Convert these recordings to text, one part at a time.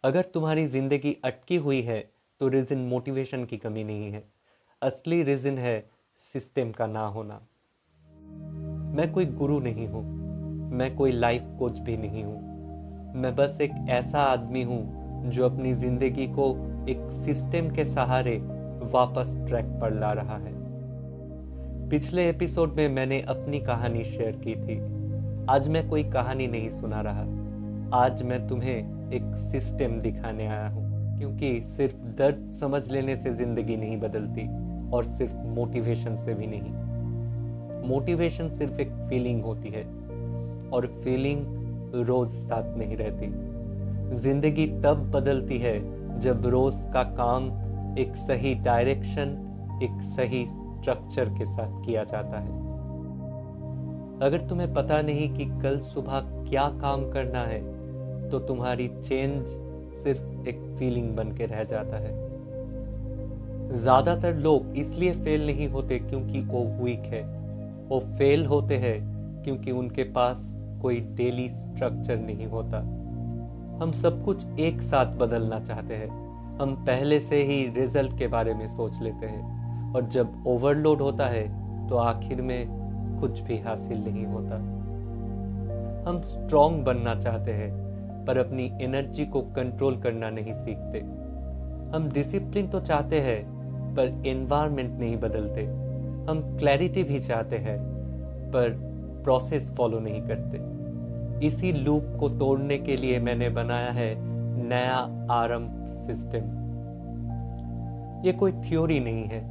अगर तुम्हारी जिंदगी अटकी हुई है तो रीजन मोटिवेशन की कमी नहीं है। असली रीजन है सिस्टम का ना होना। मैं कोई गुरु नहीं हूँ, मैं कोई लाइफ कोच भी नहीं हूँ। मैं बस एक ऐसा आदमी हूँ जो अपनी जिंदगी को एक सिस्टम के सहारे वापस ट्रैक पर ला रहा है। पिछले एपिसोड में मैंने अपनी कहानी शेयर की थी। आज मैं कोई कहानी नहीं सुना रहा। आज मैं तुम्हें एक सिस्टम दिखाने आया हूँ, क्योंकि सिर्फ दर्द समझ लेने से जिंदगी नहीं बदलती और सिर्फ मोटिवेशन से भी नहीं। मोटिवेशन सिर्फ एक फीलिंग होती है और फीलिंग रोज साथ नहीं रहती। जिंदगी तब बदलती है जब रोज का काम एक सही डायरेक्शन, एक सही स्ट्रक्चर के साथ किया जाता है। अगर तुम्हें पता नहीं कि कल सुबह क्या काम करना है तो तुम्हारी चेंज सिर्फ एक फीलिंग बन के रह जाता है। ज्यादातर लोग इसलिए फेल नहीं होते क्योंकि वो वीक है। वो फेल होते हैं क्योंकि उनके पास कोई डेली स्ट्रक्चर नहीं होता। हम सब कुछ एक साथ बदलना चाहते हैं। हम पहले से ही रिजल्ट के बारे में सोच लेते हैं और जब ओवरलोड होता है तो आखिर में कुछ भी हासिल नहीं होता। हम स्ट्रॉन्ग बनना चाहते हैं पर अपनी एनर्जी को कंट्रोल करना नहीं सीखते। हम डिसिप्लिन तो चाहते हैं पर एनवायरनमेंट नहीं बदलते। हम क्लैरिटी भी चाहते हैं पर प्रोसेस फॉलो नहीं करते। इसी लूप को तोड़ने के लिए मैंने बनाया है नया आरंभ सिस्टम। ये कोई थ्योरी नहीं है,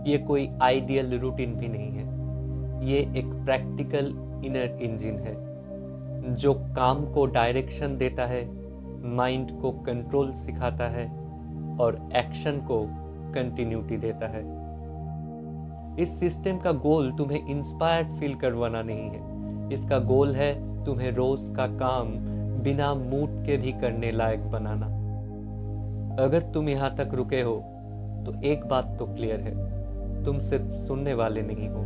ये कोई आइडियल रूटीन भी नहीं है। ये एक प्रैक्टिकल इनर इंजन है जो काम को डायरेक्शन देता है, माइंड को कंट्रोल सिखाता है और एक्शन को कंटिन्यूटी देता है। इस सिस्टम का गोल तुम्हें इंस्पायर्ड फील करवाना नहीं है। इसका गोल है तुम्हें रोज का काम बिना मूड के भी करने लायक बनाना। अगर तुम यहां तक रुके हो तो एक बात तो क्लियर है, तुम सिर्फ सुनने वाले नहीं हो।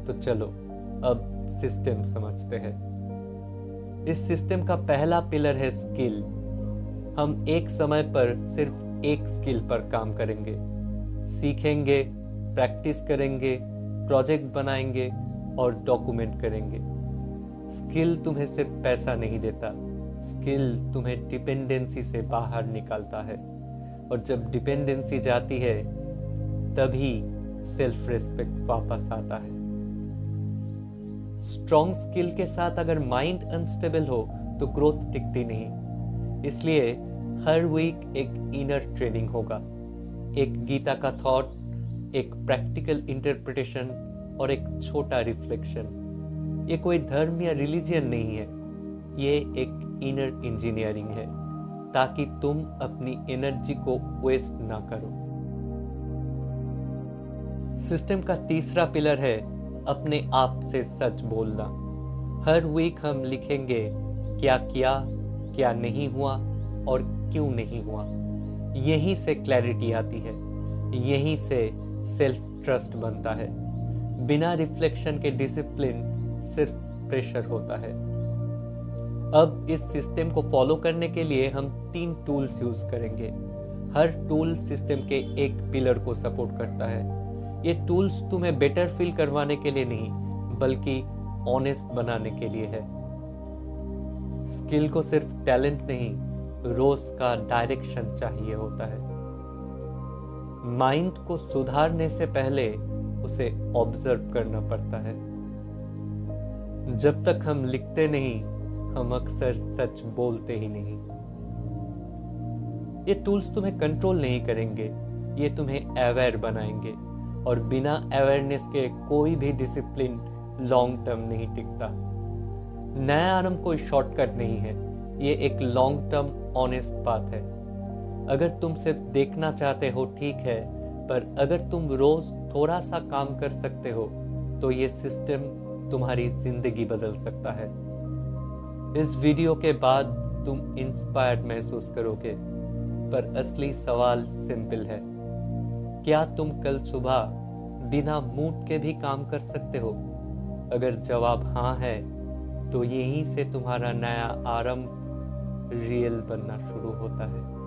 तो चलो अब सिस्टम समझते हैं। इस सिस्टम का पहला पिलर है स्किल। हम एक समय पर सिर्फ एक स्किल पर काम करेंगे, सीखेंगे, प्रैक्टिस करेंगे, प्रोजेक्ट बनाएंगे और डॉक्यूमेंट करेंगे। स्किल तुम्हें सिर्फ पैसा नहीं देता, स्किल तुम्हें डिपेंडेंसी से बाहर निकालता है और जब डिपेंडेंसी जाती है तभी सेल्फ रिस्पेक्ट वापस आता है। स्ट्रॉन्ग स्किल के साथ अगर माइंड अनस्टेबल हो तो ग्रोथ टिकती नहीं। इसलिए हर वीक एक इनर ट्रेनिंग होगा, एक गीता का थॉट, एक प्रैक्टिकल इंटरप्रिटेशन और एक छोटा रिफ्लेक्शन। ये कोई धर्म या रिलीजियन नहीं है, ये एक इनर इंजीनियरिंग है ताकि तुम अपनी एनर्जी को वेस्ट ना करो। सिस्टम का तीसरा पिलर है अपने आप से सच बोलना। हर वीक हम लिखेंगे क्या किया, क्या नहीं हुआ और क्यों नहीं हुआ। यहीं से क्लैरिटी आती है, यहीं से सेल्फ ट्रस्ट बनता है। बिना रिफ्लेक्शन के डिसिप्लिन सिर्फ प्रेशर होता है। अब इस सिस्टम को फॉलो करने के लिए हम 3 टूल्स यूज करेंगे। हर टूल सिस्टम के एक पिलर को सपोर्ट करता है। ये टूल्स तुम्हें बेटर फील करवाने के लिए नहीं बल्कि ऑनेस्ट बनाने के लिए है। स्किल को सिर्फ टैलेंट नहीं, रोज का डायरेक्शन चाहिए होता है। माइंड को सुधारने से पहले उसे ऑब्जर्व करना पड़ता है। जब तक हम लिखते नहीं हम अक्सर सच बोलते ही नहीं। ये टूल्स तुम्हें कंट्रोल नहीं करेंगे, ये तुम्हें अवेयर बनाएंगे और बिना अवेयरनेस के कोई भी डिसिप्लिन लॉन्ग टर्म नहीं टिकता। नया आरंभ कोई शॉर्टकट नहीं है, ये एक लॉन्ग टर्म ऑनेस्ट पाथ है। अगर तुम सिर्फ देखना चाहते हो ठीक है, पर अगर तुम रोज थोड़ा सा काम कर सकते हो तो ये सिस्टम तुम्हारी जिंदगी बदल सकता है। इस वीडियो के बाद तुम इंस्पायर्ड महसूस करोगे, पर असली सवाल सिंपल है, क्या तुम कल सुबह बिना मूड के भी काम कर सकते हो? अगर जवाब हाँ है तो यहीं से तुम्हारा नया आरंभ रियल बनना शुरू होता है।